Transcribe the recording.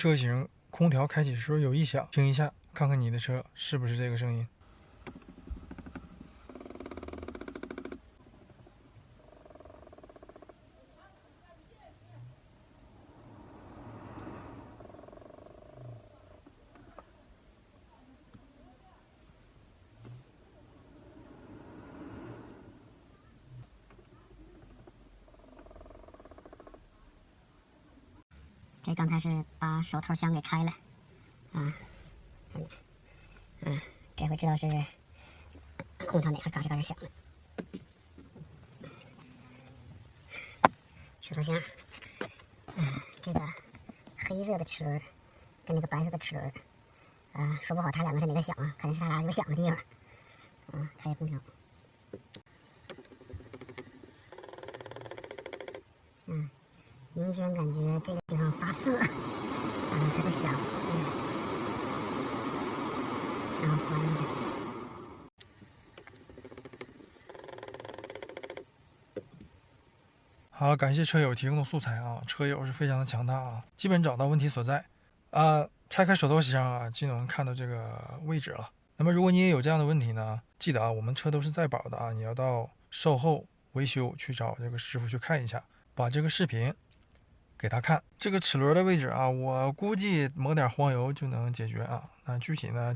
车型空调开启时有异响，听一下，看看你的车是不是这个声音。这刚才是把手套箱给拆了，这回知道是空调哪块嘎吱嘎吱响了。手套箱，这个黑色的齿轮跟那个白色的齿轮，说不好它两个是哪个响啊？肯定是它俩有响的地方。开空调。明显感觉这个地方发涩，它的响，然后关一下。好，感谢车友提供的素材啊，车友是非常的强大啊，基本找到问题所在拆开手套箱啊，就能看到这个位置了。那么如果你也有这样的问题呢，记得啊，我们车都是在保的啊，你要到售后维修去找这个师傅去看一下，把这个视频给他看。这个齿轮的位置啊，我估计抹点黄油就能解决啊，那具体呢